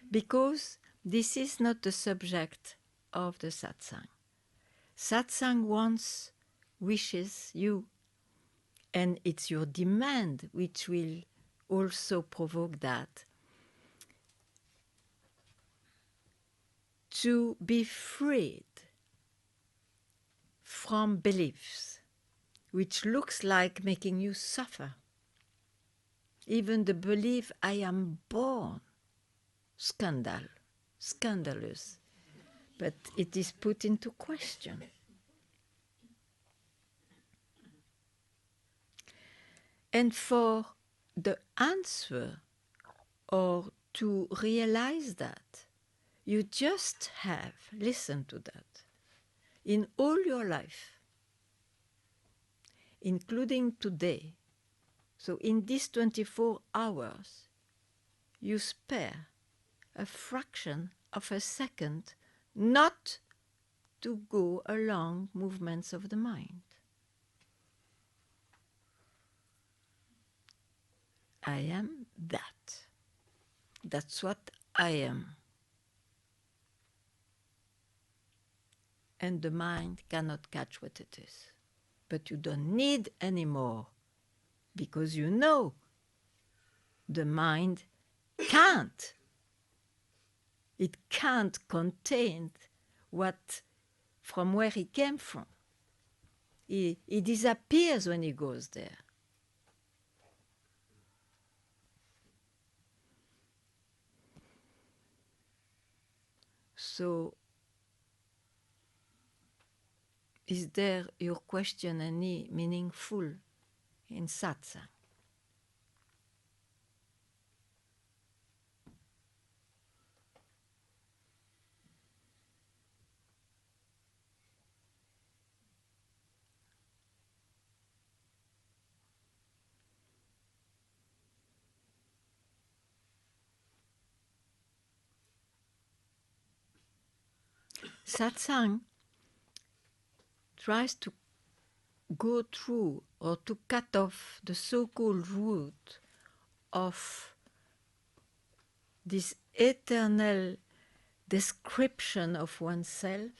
Speaker 1: Because this is not the subject of the satsang. Satsang wants, wishes you, and it's your demand which will also provoke that, to be freed from beliefs which looks like making you suffer. Even the belief I am born, scandalous, but it is put into question. And for the answer, or to realize that, you just have, listen to that, in all your life, including today, so in these 24 hours, you spare a fraction of a second not to go along movements of the mind. I am that. That's what I am. And the mind cannot catch what it is. But you don't need any more, because you know the mind can't. It can't contain what, from where he came from. He disappears when he goes there. So, is there, your question, any meaningful in satsang? Satsang tries to go through or to cut off the so-called root of this eternal description of oneself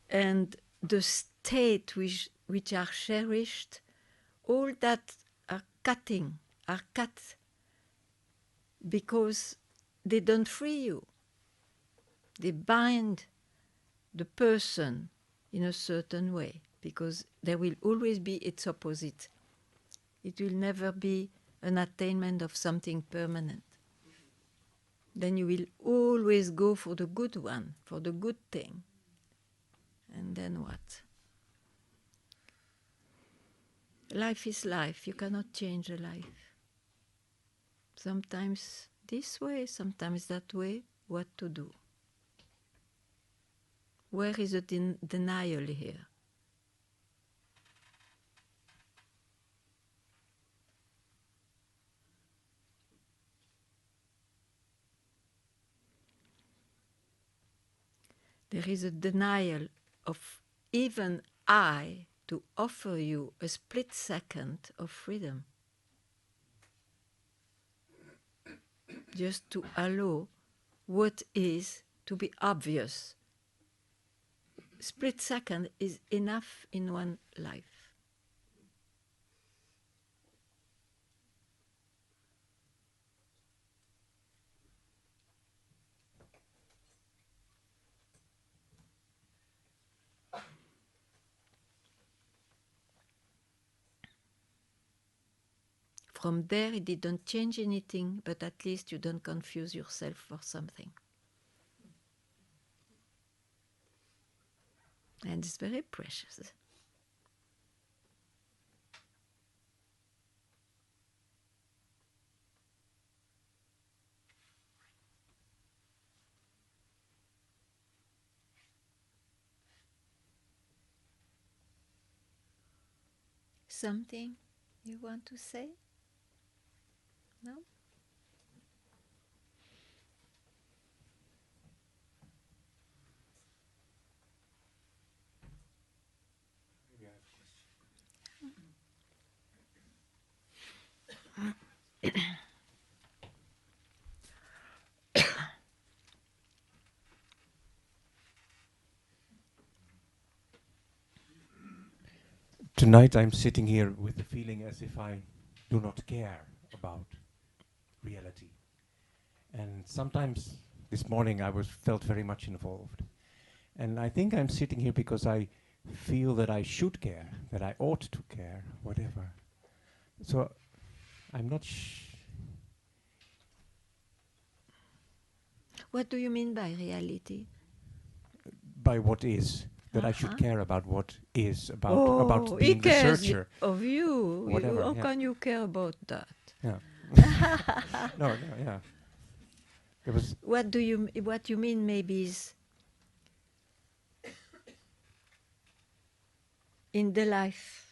Speaker 1: and the state which are cherished, all that are cut because they don't free you. They bind the person in a certain way because there will always be its opposite. It will never be an attainment of something permanent. Then you will always go for the good one, for the good thing. And then what? Life is life. You cannot change a life. Sometimes this way, sometimes that way. What to do? Where is the denial here? There is a denial of even I to offer you a split second of freedom. Just to allow what is to be obvious. Split second is enough in one life. From there, it didn't change anything, but at least you don't confuse yourself for something. And it's very precious. Something you want to say? No?
Speaker 11: Tonight I'm sitting here with the feeling as if I do not care about reality. And sometimes this morning I felt very much involved. And I think I'm sitting here because I feel that I should care, that I ought to care, whatever. So I'm not
Speaker 1: What do you mean by reality?
Speaker 11: by what is. That I should care about what is, about being the searcher.
Speaker 1: Of you.
Speaker 11: Whatever,
Speaker 1: How can you care about that?
Speaker 11: Yeah. No, yeah. There was
Speaker 1: What you mean maybe is in the life,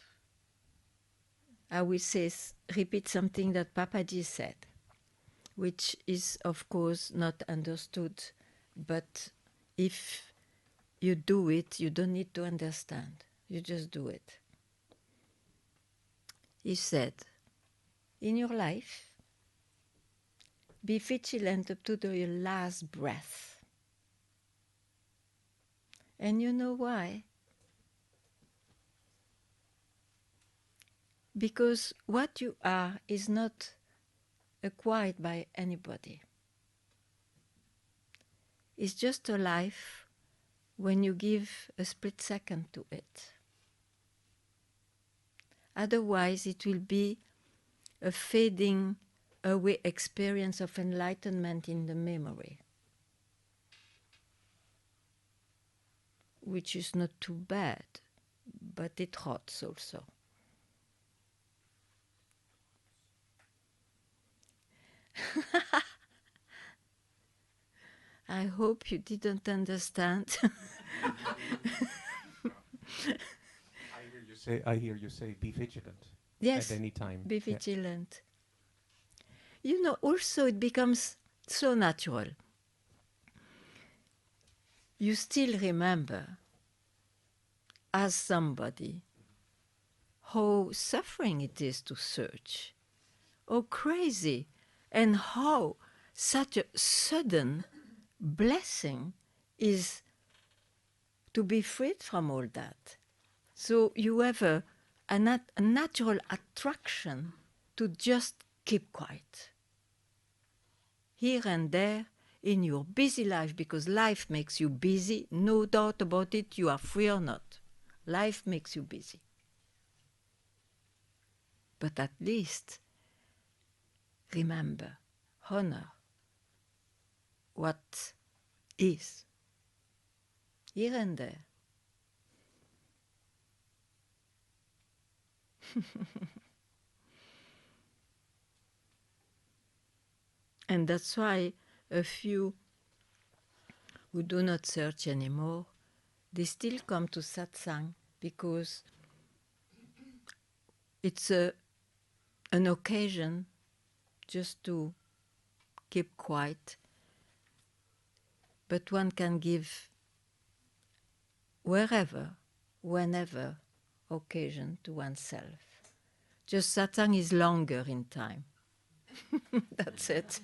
Speaker 1: I will say, repeat something that Papaji said, which is of course not understood, but if you do it, you don't need to understand. You just do it. He said, in your life, be vigilant up to your last breath. And you know why? Because what you are is not acquired by anybody. It's just a life when you give a split second to it. Otherwise, it will be a fading away experience of enlightenment in the memory, which is not too bad, but it rots also. I hope you didn't understand.
Speaker 11: I hear you say be vigilant.
Speaker 1: Yes,
Speaker 11: at any time.
Speaker 1: be vigilant. You know, also it becomes so natural. You still remember as somebody how suffering it is to search, how crazy, and how such a sudden blessing is to be freed from all that. So you have a natural attraction to just keep quiet. Here and there in your busy life, because life makes you busy, no doubt about it, you are free or not. Life makes you busy. But at least remember, honor what is, here and there. And that's why a few who do not search anymore, they still come to satsang because it's an occasion just to keep quiet. But one can give wherever, whenever occasion to oneself. Just satsang is longer in time. That's it.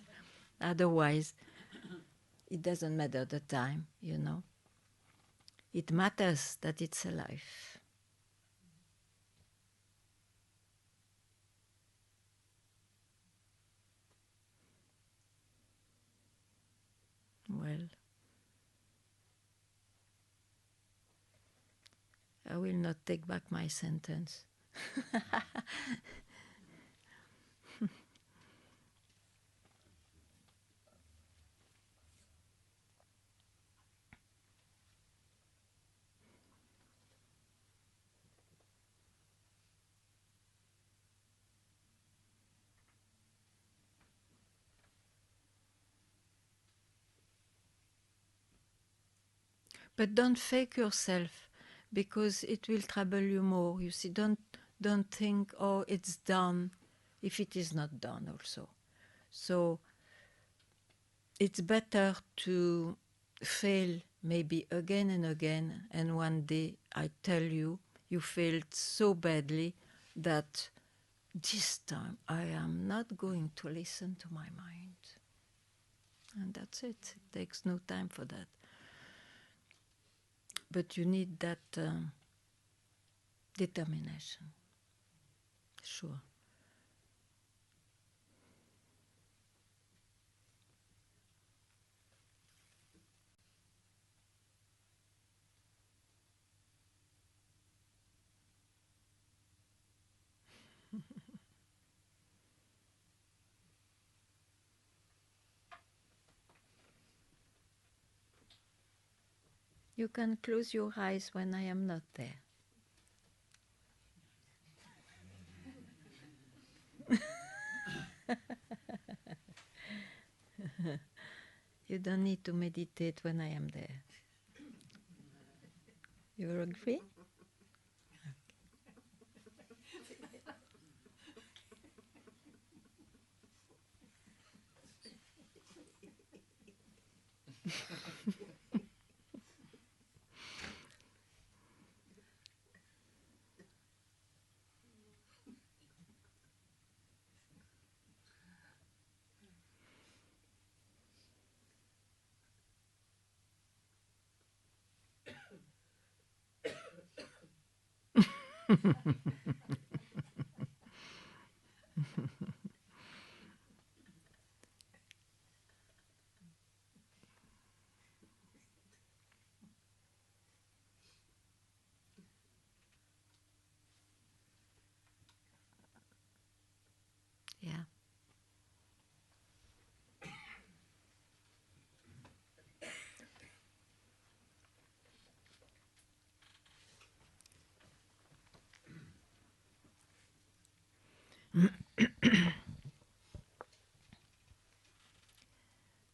Speaker 1: Otherwise, it doesn't matter the time, you know. It matters that it's alive. Well, I will not take back my sentence. But don't fake yourself, because it will trouble you more. You see, don't think, oh, it's done, if it is not done also. So it's better to fail maybe again and again, and one day I tell you, you failed so badly that this time I am not going to listen to my mind. And that's it. It takes no time for that. But you need that determination. Sure. You can close your eyes when I am not there. You don't need to meditate when I am there. You agree? Yeah.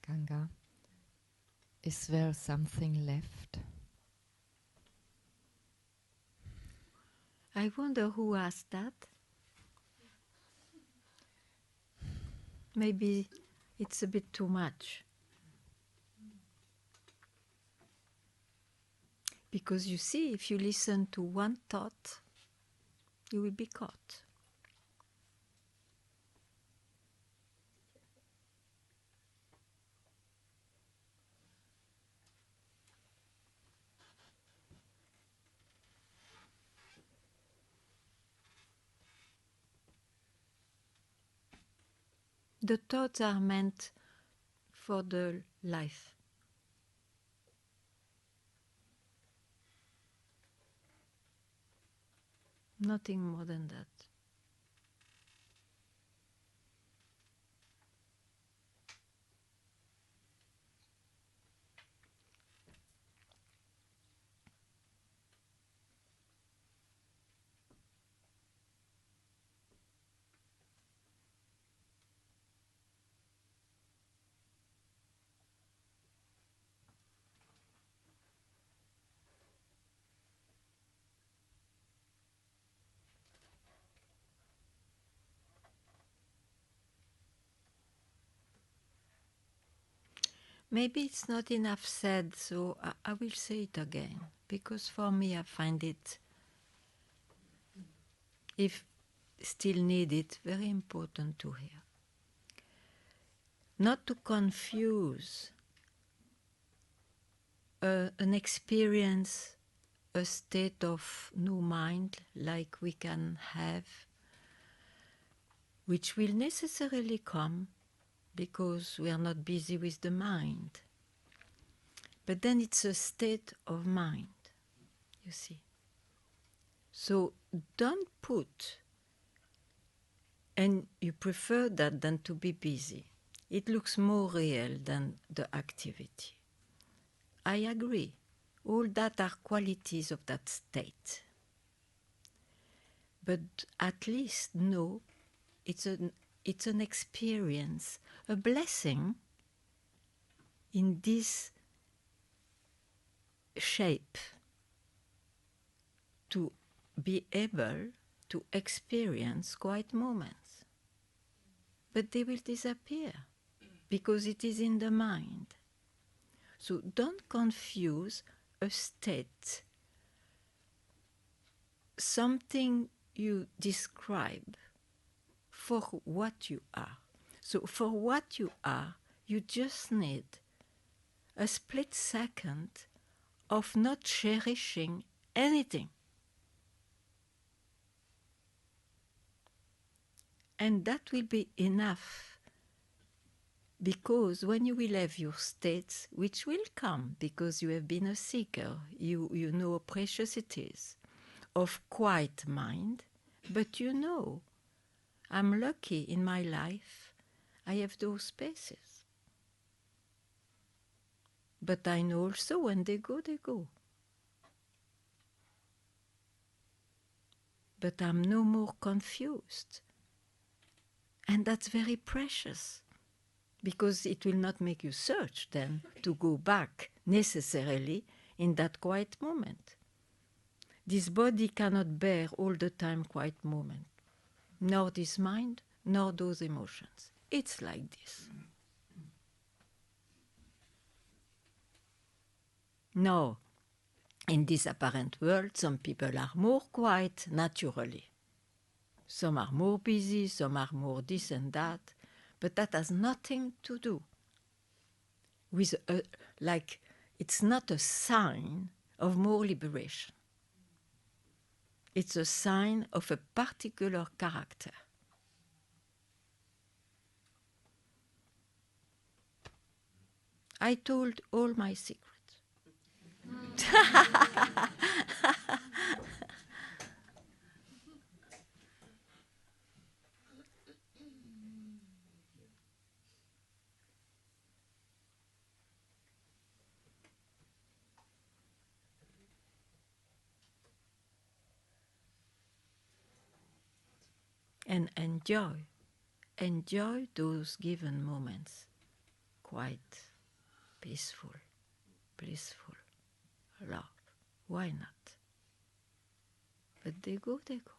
Speaker 12: Ganga, is there something left?
Speaker 1: I wonder who asked that. Maybe it's a bit too much. Because you see, if you listen to one thought, you will be caught. The thoughts are meant for the life. Nothing more than that. Maybe it's not enough said, so I will say it again, because for me I find it, if still needed, very important to hear. Not to confuse an experience, a state of no mind like we can have, which will necessarily come because we are not busy with the mind. But then it's a state of mind, you see. So don't put, and you prefer that than to be busy. It looks more real than the activity. I agree. All that are qualities of that state. But at least know it's an experience, a blessing in this shape to be able to experience quiet moments. But they will disappear because it is in the mind. So don't confuse a state, something you describe for what you are. So for what you are, you just need a split second of not cherishing anything. And that will be enough, because when you will have your states, which will come because you have been a seeker, you know how precious it is, of quiet mind, but you know, I'm lucky in my life, I have those spaces. But I know also when they go, they go. But I'm no more confused. And that's very precious, because it will not make you search then to go back necessarily in that quiet moment. This body cannot bear all the time quiet moment, nor this mind, nor those emotions. It's like this. No, in this apparent world, some people are more quiet naturally. Some are more busy, some are more this and that, but that has nothing to do with, like, it's not a sign of more liberation. It's a sign of a particular character. I told all my secrets. And enjoy those given moments. Quite peaceful, blissful, love. Why not? But they go, they go.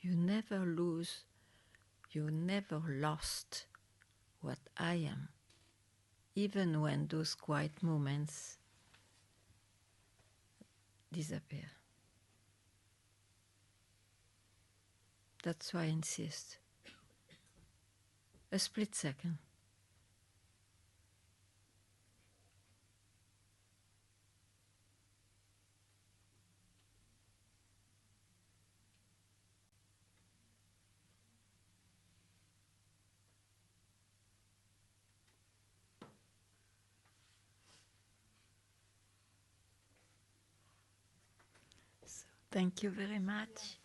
Speaker 1: You never lose, you never lost what I am, even when those quiet moments disappear. That's why I insist. A split second. So, thank you very much.